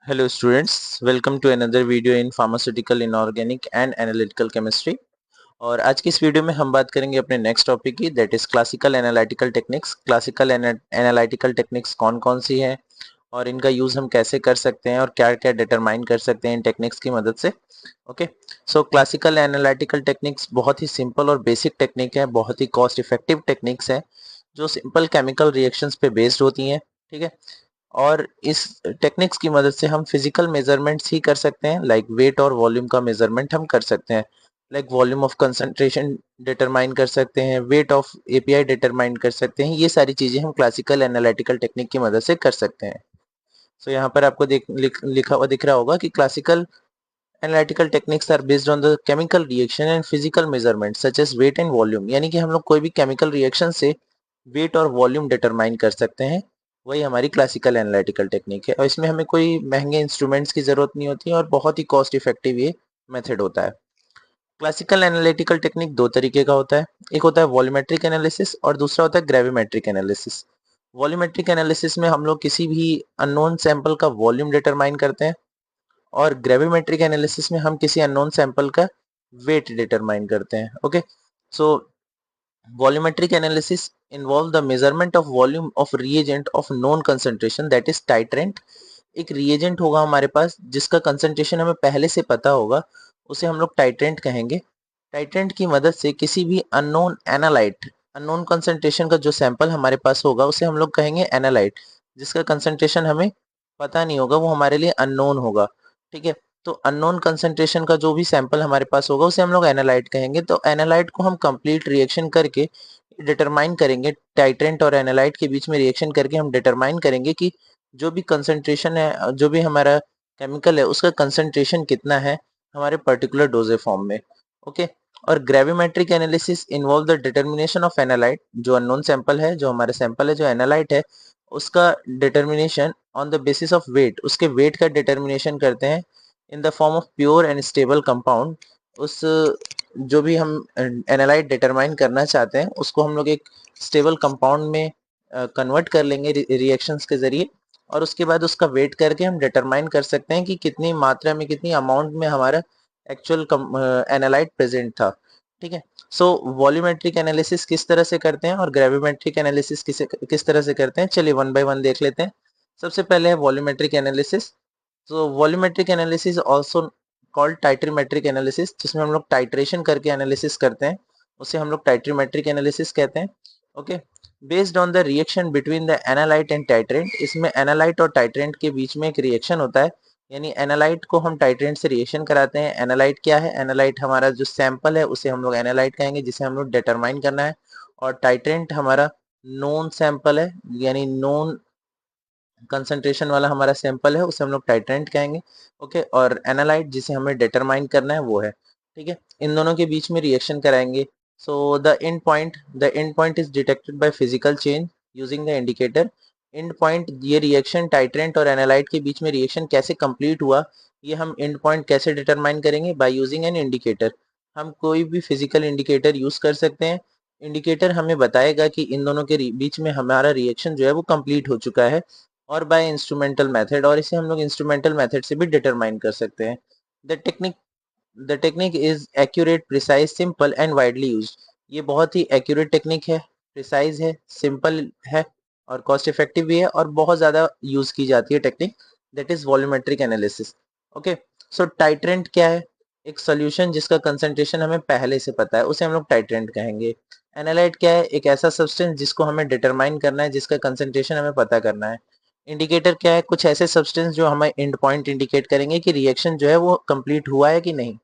Hello students, welcome to another video in pharmaceutical inorganic and analytical chemistry। और आज की इस वीडियो में हम बात करेंगे अपने नेक्स्ट टॉपिक की, that is classical analytical techniques. Classical analytical techniques कौन कौन सी हैं और इनका यूज हम कैसे कर सकते हैं और क्या क्या डिटरमाइन कर सकते हैं इन टेक्निक्स की मदद से। ओके, सो क्लासिकल एनालिटिकल टेक्निक्स बहुत ही सिंपल और बेसिक टेक्निक है, बहुत ही कॉस्ट इफेक्टिव टेक्निक्स हैं जो सिंपल केमिकल रिएक्शंस पे बेस्ड होती हैं। ठीक है, और इस टेक्निक्स की मदद से हम फिजिकल मेजरमेंट्स ही कर सकते हैं, लाइक वेट और वॉल्यूम का मेजरमेंट हम कर सकते हैं, like volume of concentration determine कर सकते हैं, वेट ऑफ एपीआई डिटरमाइन कर सकते हैं। ये सारी चीजें हम क्लासिकल एनालिटिकल टेक्निक की मदद से कर सकते हैं। सो यहाँ पर आपको लिखा हुआ दिख रहा होगा कि classical analytical techniques are based on the chemical reaction and physical measurement such as weight and volume, यानी कि हम लोग कोई भी केमिकल रिएक्शन से वेट और वॉल्यूम डिटरमाइन कर सकते हैं। वही हमारी क्लासिकल एनालिटिकल टेक्निक है और इसमें हमें कोई महंगे इंस्ट्रूमेंट्स की जरूरत नहीं होती और बहुत ही कॉस्ट इफेक्टिव ये मेथड होता है। क्लासिकल एनालिटिकल टेक्निक दो तरीके का होता है, एक होता है वॉल्यूमेट्रिक एनालिसिस और दूसरा होता है ग्रेविमेट्रिक एनालिसिस। वॉल्यूमेट्रिक एनालिसिस में हम लोग किसी भी अननोन सैंपल का वॉल्यूम डिटरमाइन करते हैं और ग्रेविमेट्रिक एनालिसिस में हम किसी अननोन सैंपल का वेट डिटरमाइन करते हैं। Okay, so volumetric analysis involve the measurement of volume of reagent of known concentration, that is titrant। एक reagent होगा हमारे पास जिसका concentration हमें पहले से पता होगा, उसे हम लोग titrant कहेंगे। titrant की मदद से किसी भी unknown analyte, unknown concentration का जो sample हमारे पास होगा उसे हम लोग कहेंगे analyte, जिसका concentration हमें पता नहीं होगा, वो हमारे लिए unknown होगा। ठीक है, तो अननोन कंसंट्रेशन का जो भी सैंपल हमारे पास होगा उसे हम लोग एनालाइट कहेंगे। तो एनालाइट को हम कंप्लीट रिएक्शन करके डिटरमाइन करेंगे, टाइट्रेंट और एनालाइट के बीच में रिएक्शन करके हम डिटरमाइन करेंगे कि जो भी कंसंट्रेशन है, जो भी हमारा केमिकल है उसका कंसंट्रेशन कितना है हमारे पर्टिकुलर डोजेज फॉर्म में। ओके, और gravimetric analysis involve the determination of analyte, जो अननोन सैंपल है, जो हमारा सैंपल है जो एनालाइट है, उसका determination on the basis of weight, उसके वेट का डिटर्मिनेशन करते हैं in the form of pure and stable compound. उस जो भी हम एनालाइट डिटरमाइन करना चाहते हैं उसको हम लोग एक स्टेबल कंपाउंड में कन्वर्ट कर लेंगे रिएक्शंस के जरिए, और उसके बाद उसका वेट करके हम डिटरमाइन कर सकते हैं कि कितनी मात्रा में, कितनी अमाउंट में हमारा एक्चुअल एनालाइट प्रेजेंट था। ठीक है, सो वॉल्यूमेट्रिक एनालिसिस किस तरह से करते हैं और ग्रेविमेट्रिक एनालिसिस किस तरह से करते हैं, चलिए वन बाय वन देख लेते हैं। सबसे पहले है वॉल्यूमेट्रिक एनालिसिस। तो volumetric analysis also called titrimetric analysis, जिसमें हम लोग टाइट्रेशन करके एनालिसिस करते हैं, उसे हम लोग टाइट्रीमेट्रिक एनालिसिस कहते हैं। Okay, based on the reaction between the analyte and titrant, इसमें एनालाइट और टाइट्रेंट के बीच में एक रिएक्शन होता है, यानी एनालाइट को हम टाइट्रेंट से रिएक्शन कराते हैं। एनालाइट क्या है, एनालाइट हमारा जो सैंपल है उसे हम लोग एनालाइट कहेंगे, जिसे हम लोग डिटरमाइन करना है, और टाइट्रेंट हमारा नोन सैंपल है, यानी नोन कंसंट्रेशन वाला हमारा सैंपल है, उसे हम लोग टाइट्रेंट कहेंगे। ओके, और एनालाइट जिसे हमें डिटरमाइन करना है वो है। ठीक है, इन दोनों के बीच में रिएक्शन कराएंगे। So the end point is detected by physical change using the indicator. And point, ये रिएक्शन टाइट्रेंट और एनालाइट के बीच में रिएक्शन कैसे कंप्लीट हुआ, ये हम एंड पॉइंट कैसे डिटरमाइन करेंगे, बाय यूजिंग एन इंडिकेटर। हम कोई भी फिजिकल इंडिकेटर यूज कर सकते हैं। इंडिकेटर हमें बताएगा कि इन दोनों के बीच में हमारा रिएक्शन जो है वो कंप्लीट हो चुका है, और बाय इंस्ट्रूमेंटल मेथड, और इसे हम लोग इंस्ट्रूमेंटल मेथड से भी डिटरमाइन कर सकते हैं। The technique the technique is accurate, precise, simple and widely used. ये बहुत ही एक्यूरेट टेक्निक है, प्रिसाइज है, सिंपल है और कॉस्ट इफेक्टिव भी है, और बहुत ज़्यादा यूज की जाती है technique, that is volumetric analysis. Okay, so titrant क्या है, एक सोल्यूशन जिसका कंसंट्रेशन हमें पहले से पता है उसे हम लोग टाइट्रेंट कहेंगे। एनालाइट क्या है, एक ऐसा सब्सटेंस जिसको हमें डिटरमाइन करना है, जिसका कंसंट्रेशन हमें पता करना है। इंडिकेटर क्या है, कुछ ऐसे सब्सटेंस जो हमें एंड पॉइंट इंडिकेट करेंगे कि रिएक्शन जो है वो कंप्लीट हुआ है कि नहीं।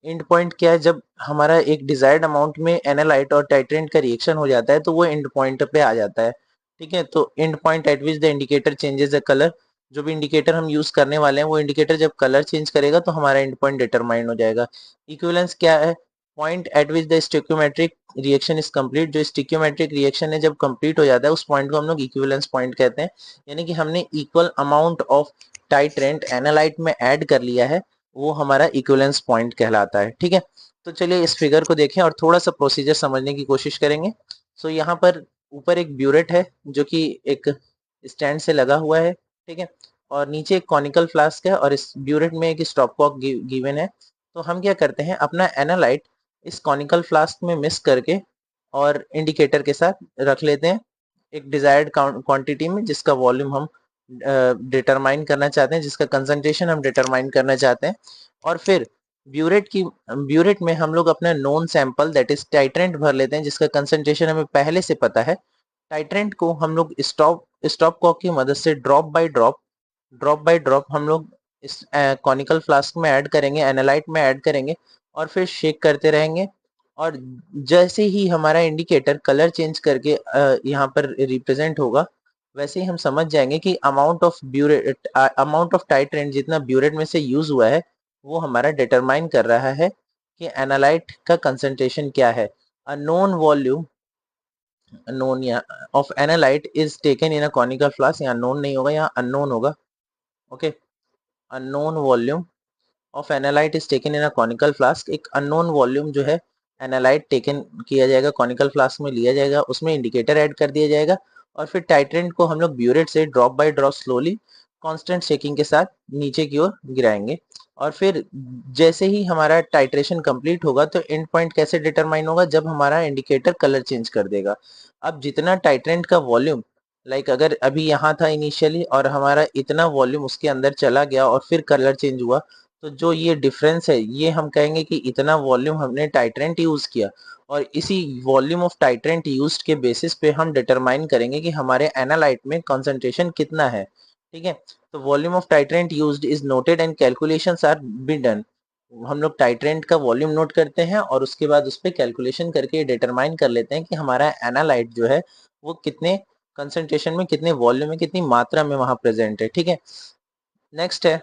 एंड पॉइंट क्या है, जब हमारा एक डिजायर्ड अमाउंट में एनालाइट और टाइट्रेंट का रिएक्शन हो जाता है तो वो एंड पॉइंट पे आ जाता है। ठीक है, तो and point eight which the indicator changes the colour, जो भी इंडिकेटर हम यूज करने वाले हैं वो इंडिकेटर जब कलर चेंज करेगा तो हमारा एंड पॉइंट डिटरमाइन हो जाएगा। इक्विवेलेंस क्या है, point eight which the stoichiometric reaction is complete, जो स्टोइकियोमेट्रिक रिएक्शन है जब कंप्लीट हो जाता है उस पॉइंट को हम लोग इक्विवेलेंस पॉइंट कहते हैं, यानी कि हमने equal amount of titrant analyte में ऐड कर लिया है, वो हमारा इक्विवेलेंस पॉइंट कहलाता है। ठीक है, तो चलिए इस फिगर को देखें और थोड़ा सा प्रोसीजर समझने की कोशिश करेंगे। सो यहाँ पर ऊपर एक ब्यूरेट है जो कि एक स्टैंड से लगा हुआ है। ठीक है, और नीचे एक कॉनिकल फ्लास्क है और इस ब्यूरेट में एक स्टॉप कॉक गिवन है। तो हम क्या करते हैं, अपना एनालाइट इस कॉनिकल फ्लास्क में मिक्स करके और इंडिकेटर के साथ रख लेते हैं एक डिजायर्ड क्वांटिटी में, जिसका वॉल्यूम हम डिटरमाइन करना चाहते हैं, जिसका कंसंट्रेशन हम डिटरमाइन करना चाहते हैं। और फिर ब्यूरेट में हम लोग अपना known sample that is titrant भर लेते हैं, जिसका कंसंट्रेशन हमें पहले से पता है। टाइट्रेंट को हम लोग स्टॉप स्टॉप कॉक की मदद से ड्रॉप बाय ड्रॉप हम लोग इस कॉनिकल फ्लास्क में ऐड करेंगे, एनालाइट में ऐड करेंगे और फिर शेक करते रहेंगे। और जैसे ही हमारा इंडिकेटर कलर चेंज करके यहाँ पर रिप्रेजेंट होगा, वैसे ही हम समझ जाएंगे कि अमाउंट ऑफ टाइट्रेंट जितना ब्यूरेट में से यूज हुआ है वो हमारा डिटरमाइन कर रहा है कि एनालाइट का कंसंट्रेशन क्या है। A known volume known of analyte is taken in a conical flask, यहाँ नोन नहीं होगा, यहाँ अननोन होगा। Okay, unknown volume of analyte is taken in a conical flask. एक अननोन वॉल्यूम जो है एनालाइट टेकन किया जाएगा, कॉनिकल फ्लास्क में लिया जाएगा, उसमें इंडिकेटर ऐड कर दिया जाएगा और फिर टाइट्रेंट को हम लोग ब्यूरेट से drop by drop slowly constant shaking के साथ नीचे की ओर गिराएंगे। और फिर जैसे ही हमारा टाइट्रेशन कंप्लीट होगा तो एंड पॉइंट कैसे डिटरमाइन होगा, जब हमारा इंडिकेटर कलर चेंज कर देगा। अब जितना टाइट्रेंट का वॉल्यूम, लाइक अगर अभी यहाँ था इनिशियली और हमारा इतना वॉल्यूम उसके अंदर चला गया और फिर कलर चेंज हुआ, तो जो ये डिफरेंस है ये हम कहेंगे कि इतना वॉल्यूम हमने टाइट्रेंट यूज किया। और इसी वॉल्यूम ऑफ टाइट्रेंट यूज्ड के बेसिस पे हम डिटरमाइन करेंगे कि हमारे एनालाइट में कंसंट्रेशन कितना है। ठीक है, तो volume of titrant used is noted and calculations R be done. हम लोग टाइट्रेंट का वॉल्यूम नोट करते हैं और उसके बाद उस पर कैलकुलेशन करके डिटरमाइन कर लेते हैं कि हमारा एनालाइट जो है वो कितने कंसंट्रेशन में, कितने वॉल्यूम में, कितनी मात्रा में वहां प्रेजेंट है। ठीक है, नेक्स्ट है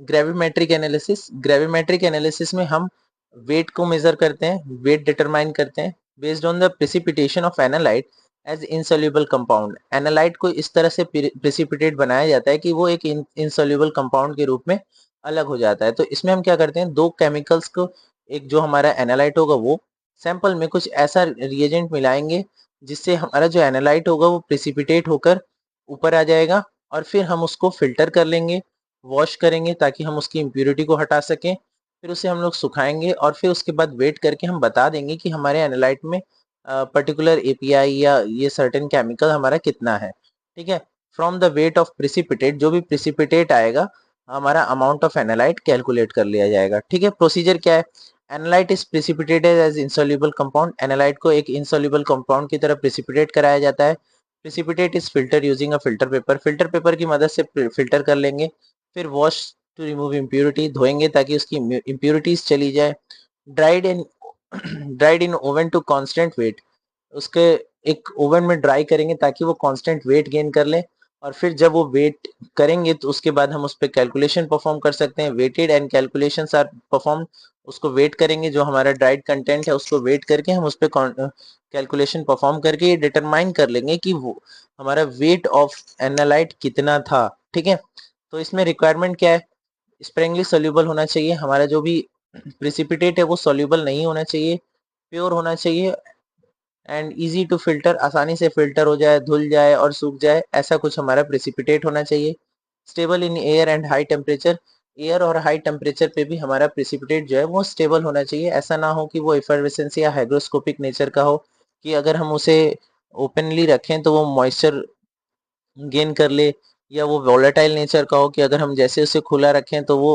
ग्रेविमेट्रिक एनालिसिस। ग्रेविमेट्रिक एनालिसिस में हम वेट को मेजर करते हैं, वेट डिटरमाइन करते हैं based on the precipitation of analyte as insoluble compound. Analyte को इस तरह से प्रेसिपिटेट बनाया जाता है कि वो एक इनसोल्यूबल कंपाउंड के रूप में अलग हो जाता है। तो इसमें हम क्या करते हैं, दो केमिकल्स को, एक जो हमारा एनालाइट होगा वो सैंपल में कुछ ऐसा रिएजेंट मिलाएंगे जिससे हमारा जो एनालाइट होगा वो प्रेसिपिटेट होकर ऊपर आ जाएगा। और फिर हम उसको फिल्टर कर लेंगे, वॉश करेंगे ताकि हम उसकी इम्प्योरिटी को हटा सकें। फिर उसे हम लोग सुखाएंगे और फिर उसके बाद वेट करके हम बता देंगे कि हमारे एनालाइट में पर्टिकुलर एपीआई या ये सर्टेन केमिकल हमारा कितना है। ठीक है, from the weight of precipitate, जो भी प्रिसिपिटेट आएगा हमारा अमाउंट ऑफ एनालाइट कैलकुलेट कर लिया जाएगा। ठीक है, प्रोसीजर क्या है, analyte is precipitated as insoluble compound. Analyte को एक इंसोल्यूबल कंपाउंड की तरह प्रिसिपिटेट कराया जाता है। Precipitate is filter using a filter paper. Filter paper की मदद से फिल्टर कर लेंगे। फिर वॉश टू रिमूव इम्प्योरिटी, धोएंगे ताकि उसकी इम्प्योरिटीज चली जाए। Dried in dried in oven to constant weight, उसके एक ओवन में ड्राई करेंगे ताकि वो कांस्टेंट वेट गेन कर ले। और फिर जब वो वेट करेंगे तो उसके बाद हम उस पर कैलकुलेशन परफॉर्म कर सकते हैं। Weighted and calculations are perform, उसको वेट करेंगे, जो हमारा ड्राइड कंटेंट है उसको वेट करके हम उस पर कैलकुलेशन परफॉर्म करके ये डिटरमाइन कर लेंगे कि वो हमारा वेट ऑफ एनालाइट कितना था। ठीक है, तो इसमें रिक्वायरमेंट क्या है, स्प्रेंगली सोल्यूबल होना चाहिए, हमारा जो भी प्रिसिपिटेट है वो सोल्यूबल नहीं होना चाहिए, प्योर होना चाहिए एंड इजी टू फिल्टर, आसानी से फिल्टर हो जाए, धुल जाए और सूख जाए, ऐसा कुछ हमारा प्रिसिपिटेट होना चाहिए। Stable in air and high temperature, air और हाई टेम्परेचर पे भी हमारा प्रिसिपिटेट जो है वो स्टेबल होना चाहिए। ऐसा ना हो कि वो एफर्वेसेंस या हाइग्रोस्कोपिक नेचर का हो, कि अगर हम उसे ओपनली रखें तो वो मॉइस्चर गेन कर ले, या वो वोलेटाइल नेचर का हो कि अगर हम जैसे उसे खुला रखें तो वो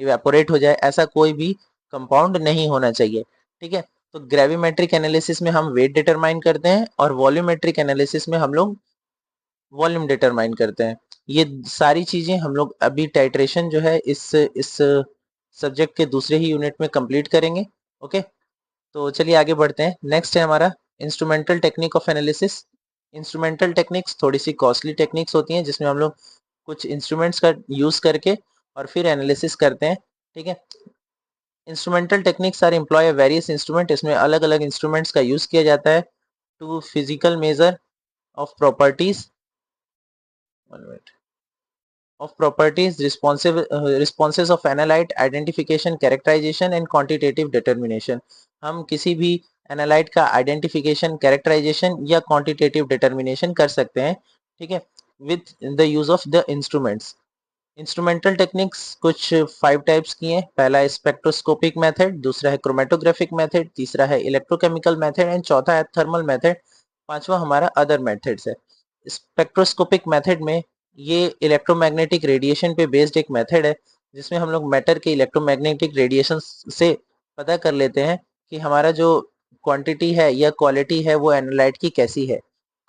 इवेपोरेट हो जाए। ऐसा कोई भी कंपाउंड नहीं होना चाहिए। ठीक है, तो ग्रेविमेट्रिक एनालिसिस में हम वेट डिटरमाइन करते हैं और वॉल्यूमेट्रिक एनालिसिस में हम लोग वॉल्यूम डिटरमाइन करते हैं। ये सारी चीजें हम लोग अभी टाइट्रेशन जो है इस सब्जेक्ट के दूसरे ही यूनिट में कंप्लीट करेंगे। ओके, तो चलिए आगे बढ़ते हैं। नेक्स्ट है हमारा instrumental technique of analysis. Instrumental techniques थोड़ी सी कॉस्टली टेक्निक्स होती हैं, जिसमें हम लोग कुछ इंस्ट्रूमेंट्स का यूज करके और फिर एनालिसिस करते हैं। ठीक है, instrumental techniques are employ various instrument, इसमें अलग अलग इंस्ट्रूमेंट्स का यूज किया जाता है to physical measure of properties responses of analyte identification, characterization and quantitative determination। हम किसी भी एनालाइट का आइडेंटिफिकेशन, कैरेक्टराइजेशन या क्वांटिटेटिव डिटर्मिनेशन कर सकते हैं। ठीक है, with the use of the instruments. Instrumental techniques कुछ 5 टाइप्स की हैं। पहला है स्पेक्ट्रोस्कोपिक मेथड, दूसरा है क्रोमेटोग्राफिक मेथड, तीसरा है इलेक्ट्रोकेमिकल मेथड एंड चौथा है थर्मल मेथड, पांचवा हमारा अदर मेथड्स है। स्पेक्ट्रोस्कोपिक मेथड में ये इलेक्ट्रोमैग्नेटिक रेडिएशन पे बेस्ड एक मेथड है, जिसमें हम लोग मैटर के इलेक्ट्रोमैग्नेटिक रेडिएशन से पता कर लेते हैं कि हमारा जो क्वांटिटी है या क्वालिटी है वो एनालाइट की कैसी है।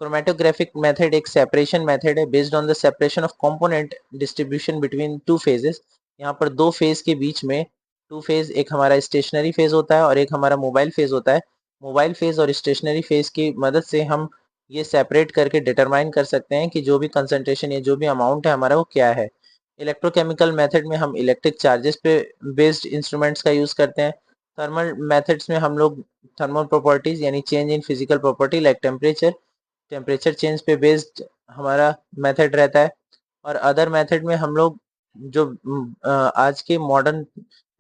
क्रोमेटोग्राफिक मेथड एक सेपरेशन मेथड है based on the separation of component distribution between two phases. यहाँ पर दो फेज के बीच में टू फेज, एक हमारा स्टेशनरी फेज होता है और एक हमारा मोबाइल फेज होता है। मोबाइल फेज और स्टेशनरी फेज की मदद से हम ये सेपरेट करके डिटरमाइन कर सकते हैं कि जो भी कंसंट्रेशन या जो भी अमाउंट है हमारा वो क्या है। इलेक्ट्रोकेमिकल मेथड में हम इलेक्ट्रिक चार्जेस पे बेस्ड इंस्ट्रूमेंट्स का यूज करते हैं। थर्मल मेथड्स में हम लोग थर्मल प्रॉपर्टीज यानी change in physical property like temperature change पे बेस्ड हमारा मेथड रहता है। और अदर मेथड में हम लोग जो आज के मॉडर्न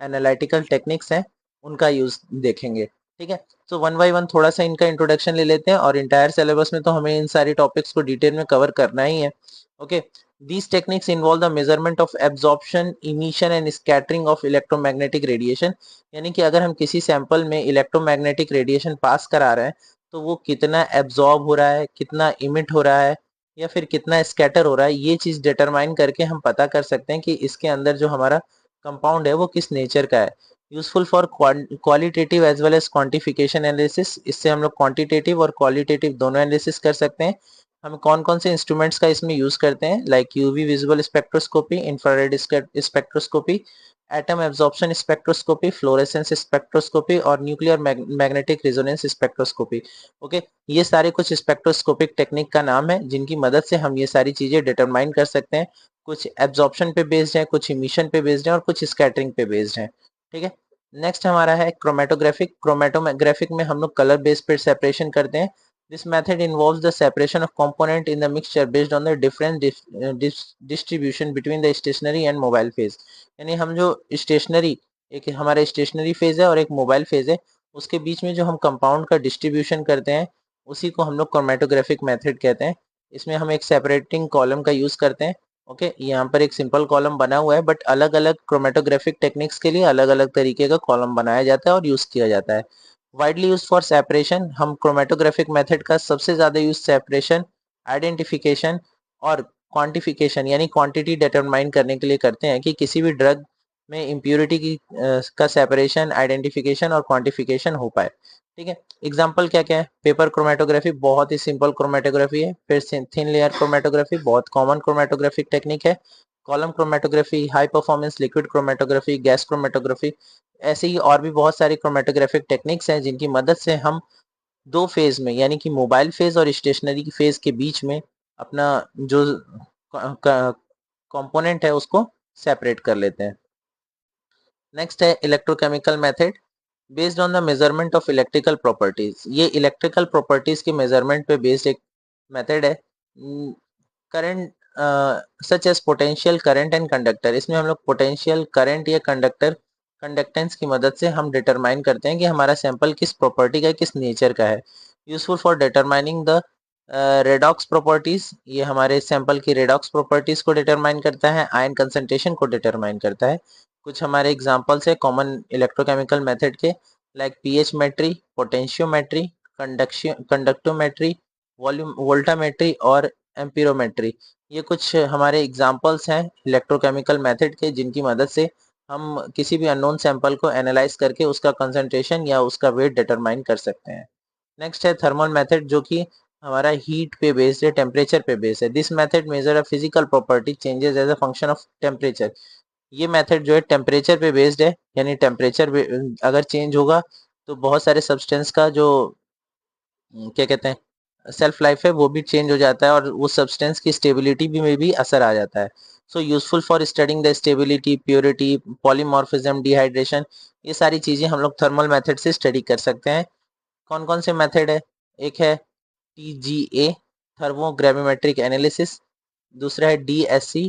एनालिटिकल टेक्निक्स हैं उनका यूज देखेंगे। ठीक है, तो वन बाय वन थोड़ा सा इनका इंट्रोडक्शन ले लेते हैं, और इंटायर सिलेबस में तो हमें इन सारी टॉपिक्स को डिटेल में कवर करना ही है। Okay, these techniques involve the measurement of absorption, emission and scattering of electromagnetic radiation। यानी कि अगर हम किसी सैंपल में इलेक्ट्रोमैग्नेटिक रेडिएशन पास करा रहे हैं तो वो कितना एब्जॉर्ब हो रहा है, कितना इमिट हो रहा है या फिर कितना स्कैटर हो रहा है, ये चीज डिटरमाइन करके हम पता कर सकते हैं कि इसके अंदर जो हमारा कंपाउंड है वो किस नेचर का है। Useful for qualitative as well as quantification analysis. इससे हम लोग क्वांटिटेटिव और क्वालिटेटिव दोनों एनालिसिस कर सकते हैं। हम कौन कौन से इंस्ट्रूमेंट्स का इसमें यूज करते हैं, like UV visual spectroscopy, infrared spectroscopy, atom absorption spectroscopy, fluorescence spectroscopy और nuclear magnetic resonance spectroscopy. Okay, ये सारे कुछ स्पेक्ट्रोस्कोपिक टेक्निक का नाम है जिनकी मदद से हम ये सारी चीजें डिटरमाइन कर सकते हैं। कुछ एब्जॉर्प्शन पे बेस्ड है, कुछ इमिशन पे बेस्ड है और कुछ स्कैटरिंग पे बेस्ड है। ठीक है, नेक्स्ट हमारा है क्रोमेटोग्राफिक। क्रोमेटोग्राफिक में हम लोग कलर बेस पे सेपरेशन करते हैं। This method involves the separation of component in the mixture based on the different distribution between the stationary and mobile phase। यानी हम जो स्टेशनरी, एक हमारा स्टेशनरी फेज है और एक मोबाइल फेज है, उसके बीच में जो हम कंपाउंड का डिस्ट्रीब्यूशन करते हैं उसी को हम लोग क्रोमेटोग्राफिक मेथड कहते हैं। इसमें हम एक सेपरेटिंग कॉलम का यूज करते हैं। ओके, यहाँ पर एक सिंपल कॉलम बना हुआ है, बट अलग अलग क्रोमेटोग्राफिक टेक्निक्स के लिए अलग अलग तरीके का कॉलम बनाया जाता है और यूज किया जाता है। वाइडली यूज फॉर सेपरेशन, हम क्रोमेटोग्राफिक मेथड का सबसे ज्यादा यूज सेपरेशन, आइडेंटिफिकेशन और क्वांटिफिकेशन यानी क्वांटिटी डिटरमाइन करने के लिए करते हैं कि किसी भी ड्रग में इम्प्योरिटी की का सेपरेशन, आइडेंटिफिकेशन और क्वांटिफिकेशन हो पाए। ठीक है, एग्जांपल क्या क्या है। पेपर क्रोमेटोग्राफी बहुत ही सिंपल क्रोमेटोग्राफी है। फिर थिन लेयर क्रोमेटोग्राफी बहुत कॉमन क्रोमेटोग्राफिक टेक्निक है। Column chromatography, high performance liquid chromatography, gas chromatography, ऐसे ही और भी बहुत सारी क्रोमेटोग्राफिक टेक्निक्स हैं जिनकी मदद से हम दो फेज में यानी कि मोबाइल फेज और स्टेशनरी की फेज के बीच में अपना जो कंपोनेंट है उसको सेपरेट कर लेते हैं। नेक्स्ट है electrochemical method based on the measurement of electrical properties. ये इलेक्ट्रिकल प्रॉपर्टीज के मेजरमेंट पे बेस्ड एक मेथड है। Current such as potential current and conductor, इसमें हम लोग पोटेंशियल करंट या कंडक्टेंस की मदद से हम डिटरमाइन करते हैं कि हमारा सैंपल किस प्रॉपर्टी का है, किस नेचर का है। Useful for determining the redox properties, ये हमारे सैंपल की रेडॉक्स प्रॉपर्टीज को डिटरमाइन करता है, आयन कंसंट्रेशन को डिटरमाइन करता है। कुछ हमारे एग्जांपल्स है कॉमन इलेक्ट्रोकेमिकल मेथड के, like pH metry, potentiometry, conductometry, volume voltammetry और एम्पीरोमेट्री। ये कुछ हमारे एग्जांपल्स हैं इलेक्ट्रोकेमिकल मेथड के जिनकी मदद से हम किसी भी अननोन सैंपल को एनालाइज करके उसका कंसंट्रेशन या उसका वेट डिटरमाइन कर सकते हैं। नेक्स्ट है थर्मल मेथड जो कि हमारा हीट पे बेस्ड है, टेम्परेचर पे बेस्ड है। This method measure a physical property changes as a function of temperature. ये मेथड जो है टेम्परेचर पे बेस्ड है, यानी टेम्परेचर अगर चेंज होगा तो बहुत सारे सब्सटेंस का जो क्या कहते हैं सेल्फ लाइफ है वो भी चेंज हो जाता है और वो सब्सटेंस की स्टेबिलिटी भी में भी असर आ जाता है। So useful for studying the stability, purity, polymorphism, dehydration, ये सारी चीजें हम लोग थर्मल मेथड से स्टडी कर सकते हैं। कौन कौन से मेथड है, एक है TGA थर्मोग्राविमेट्रिक एनालिसिस, दूसरा है DSC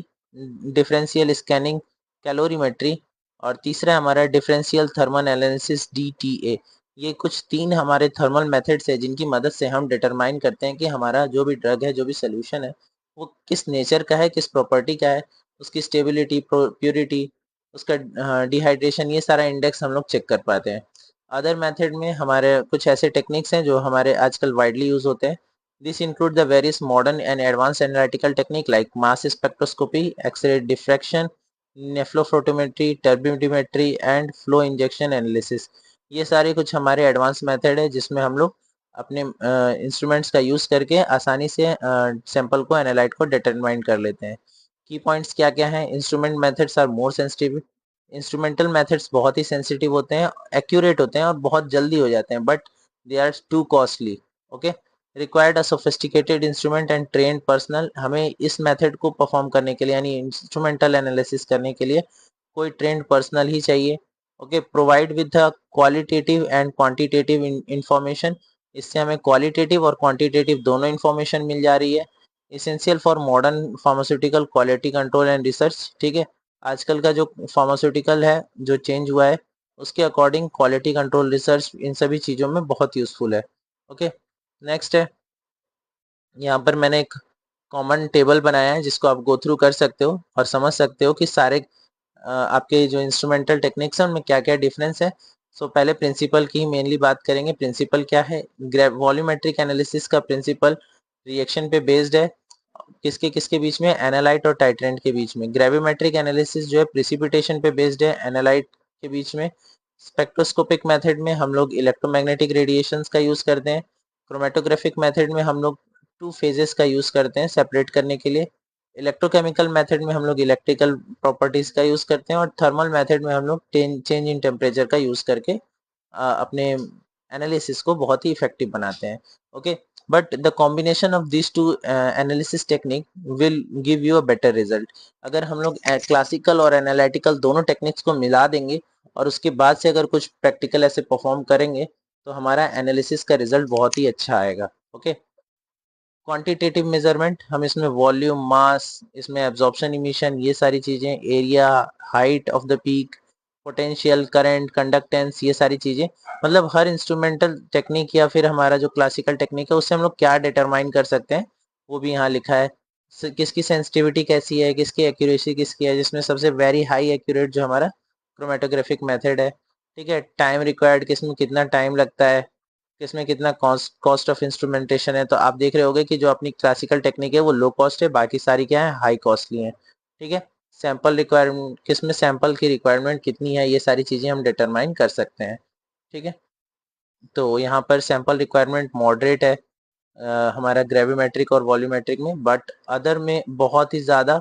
डिफरेंशियल स्कैनिंग कैलोरीमेट्री और तीसरा हमारा डिफरेंशियल थर्मल एनालिसिस DTA। ये कुछ तीन हमारे थर्मल मेथड्स है जिनकी मदद से हम डिटरमाइन करते हैं कि हमारा जो भी ड्रग है, जो भी सोल्यूशन है वो किस नेचर का है, किस प्रॉपर्टी का है, उसकी स्टेबिलिटी, प्योरिटी, उसका डिहाइड्रेशन, ये सारा इंडेक्स हम लोग चेक कर पाते हैं। अदर मेथड में हमारे कुछ ऐसे टेक्निक्स हैं जो हमारे आजकल वाइडली यूज होते हैं। This include the various modern and advance analytical technique like mass spectroscopy, X ray diffraction, nephelometry, turbidimetry and flow injection analysis. ये सारे कुछ हमारे एडवांस मेथड है जिसमें हम लोग अपने इंस्ट्रूमेंट्स का यूज करके आसानी से सैंपल को, एनालाइट को डिटरमाइन कर लेते हैं। की पॉइंट्स क्या क्या हैं? Instrument methods are more sensitive. Instrumental methods बहुत ही सेंसिटिव होते हैं, एक्यूरेट होते हैं और बहुत जल्दी हो जाते हैं, but they are too costly. Okay, required a sophisticated instrument and trained personal. हमें इस मेथड को परफॉर्म करने के लिए यानी इंस्ट्रूमेंटल एनालिसिस करने के लिए कोई ट्रेन्ड पर्सनल ही चाहिए। Okay, provide with the qualitative and quantitative information. इससे हमें क्वालिटेटिव और क्वांटिटेटिव दोनों इंफॉर्मेशन मिल जा रही है। Essential for modern pharmaceutical quality control and research. ठीक है, आजकल का जो फार्मास्यूटिकल है, जो चेंज हुआ है, उसके अकॉर्डिंग क्वालिटी कंट्रोल, रिसर्च, इन सभी चीज़ों में बहुत यूजफुल है। ओके, नेक्स्ट है, यहाँ पर मैंने एक कॉमन टेबल बनाया है जिसको आप गो थ्रू कर सकते हो और समझ सकते हो कि सारे आपके जो इंस्ट्रूमेंटल टेक्निक्स हैं उनमें क्या क्या डिफरेंस है। सो पहले प्रिंसिपल की ही मेनली बात करेंगे। प्रिंसिपल क्या है? वॉल्यूमेट्रिक एनालिसिस का प्रिंसिपल रिएक्शन पे बेस्ड है। किसके किसके बीच में? एनालाइट और टाइट्रेंट के बीच में। ग्रेविमेट्रिक एनालिसिस जो है प्रिसिपिटेशन पे बेस्ड है, एनालाइट के बीच में। स्पेक्ट्रोस्कोपिक मेथड में हम लोग इलेक्ट्रोमैग्नेटिक रेडिएशंस का यूज करते हैं। क्रोमेटोग्राफिक मेथड में हम लोग टू फेजेस का यूज करते हैं सेपरेट करने के लिए। इलेक्ट्रोकेमिकल मेथड में हम लोग इलेक्ट्रिकल प्रॉपर्टीज का यूज करते हैं और थर्मल मेथड में हम लोग चेंज इन टेम्परेचर का यूज करके अपने एनालिसिस को बहुत ही इफेक्टिव बनाते हैं। Okay, but the combination of this two analysis technique will give you a better result. अगर हम लोग क्लासिकल और एनालिटिकल दोनों टेक्निक्स को मिला देंगे और उसके बाद से अगर कुछ प्रैक्टिकल ऐसे परफॉर्म करेंगे तो हमारा एनालिसिस का रिजल्ट बहुत ही अच्छा आएगा। ओके, क्वांटिटेटिव मेजरमेंट, हम इसमें वॉल्यूम, मास, इसमें एब्जॉर्प्शन, इमिशन, ये सारी चीजें, area, height of the peak, potential, current, conductance, ये सारी चीजें, मतलब हर इंस्ट्रूमेंटल टेक्निक या फिर हमारा जो क्लासिकल टेक्निक है उससे हम लोग क्या डिटरमाइन कर सकते हैं वो भी यहाँ लिखा है। किसकी सेंसिटिविटी कैसी है, किसकी एक्यूरेसी किसकी है, जिसमें सबसे वेरी हाई एक्यूरेट जो हमारा क्रोमेटोग्राफिक मेथड है। ठीक है, टाइम रिक्वायर्ड, किसमें कितना टाइम लगता है, किसमें कितना कॉस्ट ऑफ इंस्ट्रूमेंटेशन है। तो आप देख रहे होगे कि जो अपनी क्लासिकल टेक्निक है वो लो कॉस्ट है, बाकी सारी क्या है? हाई कॉस्टली है। ठीक है, सैंपल रिक्वायरमेंट, किसमें सैंपल की रिक्वायरमेंट कितनी है, ये सारी चीजें हम डिटरमाइन कर सकते हैं। ठीक है, तो यहाँ पर सैंपल रिक्वायरमेंट मॉडरेट है हमारा ग्रेविमेट्रिक और वॉल्यूमेट्रिक में, बट अदर में बहुत ही ज़्यादा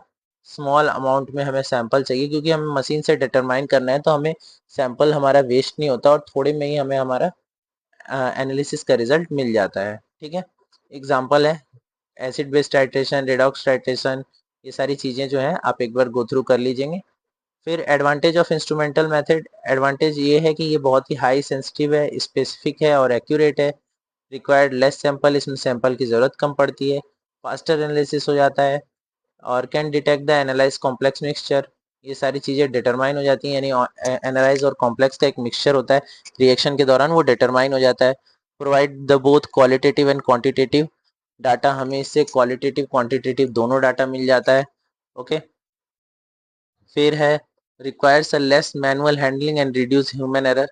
स्मॉल अमाउंट में हमें सैंपल चाहिए, क्योंकि हमें मशीन से डिटरमाइन करना है तो हमें सैंपल हमारा वेस्ट नहीं होता और थोड़े में ही हमें हमारा एनालिसिस का रिजल्ट मिल जाता है। ठीक है, एग्जांपल है acid base titration, redox titration, ये सारी चीज़ें जो हैं आप एक बार गो थ्रू कर लीजिएंगे। फिर advantage of instrumental method, advantage ये है कि ये बहुत ही हाई सेंसिटिव है, स्पेसिफिक है और एक्यूरेट है। रिक्वायर्ड लेस सैंपल, इसमें सैंपल की ज़रूरत कम पड़ती है। फास्टर एनालिसिस हो जाता है और can detect the analyse complex mixture, ये सारी चीज़ें डिटरमाइन हो जाती हैं, यानी एनालाइज और कॉम्प्लेक्स का एक मिक्सचर होता है रिएक्शन के दौरान, वो डिटरमाइन हो जाता है। Provide the both qualitative and quantitative data, हमें इससे क्वालिटेटिव क्वांटिटेटिव दोनों डाटा मिल जाता है। ओके, फिर है requires a less manual handling and reduce human error.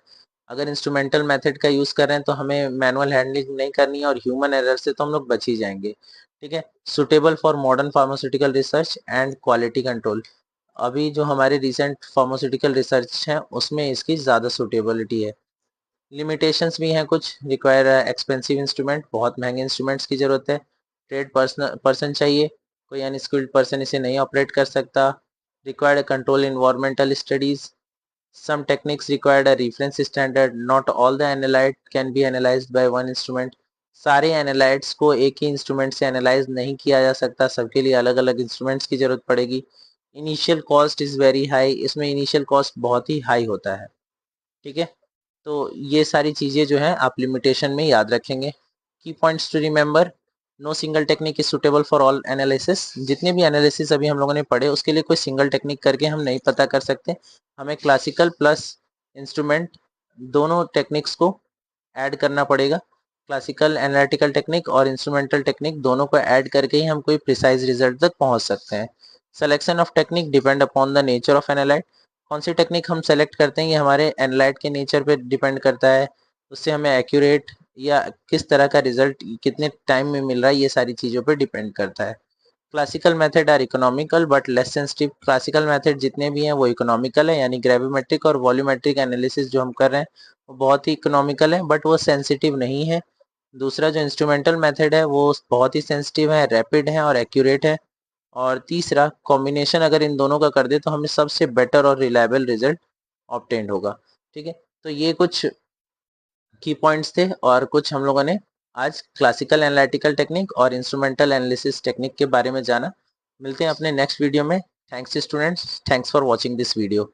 अगर इंस्ट्रूमेंटल मेथड का यूज़ कर रहे हैं तो हमें मैनुअल हैंडलिंग नहीं करनी है और ह्यूमन एरर से तो हम लोग बच ही जाएंगे। ठीक है, suitable for modern pharmaceutical research and quality control. अभी जो हमारे रिसेंट फार्मास्यूटिकल रिसर्च हैं उसमें इसकी ज़्यादा सुटेबिलिटी है। लिमिटेशंस भी हैं कुछ, रिक्वायर एक्सपेंसिव इंस्ट्रूमेंट, बहुत महंगे इंस्ट्रूमेंट्स की ज़रूरत है। ट्रेड पर्सन चाहिए, कोई अनस्किल्ड पर्सन इसे नहीं ऑपरेट कर सकता। Required control environmental studies, some techniques required a reference standard, not all the analyte can be analyzed by one instrument। सारे एनालाइट्स को एक ही इंस्ट्रूमेंट से एनालाइज नहीं किया जा सकता, सबके लिए अलग अलग इंस्ट्रूमेंट्स की जरूरत पड़ेगी। Initial cost is very high, इसमें इनिशियल कॉस्ट बहुत ही हाई होता है। ठीक है, तो ये सारी चीज़ें जो हैं आप लिमिटेशन में याद रखेंगे। Key points to remember, no single technique is suitable for all analysis. जितने भी एनालिसिस अभी हम लोगों ने पढ़े उसके लिए कोई सिंगल टेक्निक करके हम नहीं पता कर सकते, हमें क्लासिकल प्लस इंस्ट्रूमेंट दोनों टेक्निक्स को ऐड करना पड़ेगा। क्लासिकल एनालिटिकल टेक्निक और इंस्ट्रूमेंटल टेक्निक दोनों को ऐड करके ही हम कोई प्रिसाइज रिजल्ट तक पहुंच सकते हैं। Selection of technique depend upon the nature of analyte. कौन सी टेक्निक हम सेलेक्ट करते हैं ये हमारे एनालाइट के नेचर पे डिपेंड करता है। उससे हमें एक्यूरेट या किस तरह का रिजल्ट कितने टाइम में मिल रहा है, ये सारी चीज़ों पे डिपेंड करता है। Classical method are economical but less sensitive. Classical method जितने भी हैं वो इकोनॉमिकल है, यानी ग्रेविमेट्रिक और वॉल्यूमेट्रिक एनालिसिस जो हम कर रहे हैं वो बहुत ही इकोनॉमिकल है, बट वो सेंसिटिव नहीं है। दूसरा जो इंस्ट्रूमेंटल मेथड है वो बहुत ही सेंसिटिव है, रैपिड है और एक्यूरेट है। और तीसरा कॉम्बिनेशन अगर इन दोनों का कर दे तो हमें सबसे बेटर और रिलायबल रिजल्ट ऑब्टेन्ड होगा। ठीक है, तो ये कुछ की पॉइंट्स थे और कुछ हम लोगों ने आज क्लासिकल एनालिटिकल टेक्निक और इंस्ट्रूमेंटल एनालिसिस टेक्निक के बारे में जाना। मिलते हैं अपने नेक्स्ट वीडियो में। Thanks students, thanks for watching this video.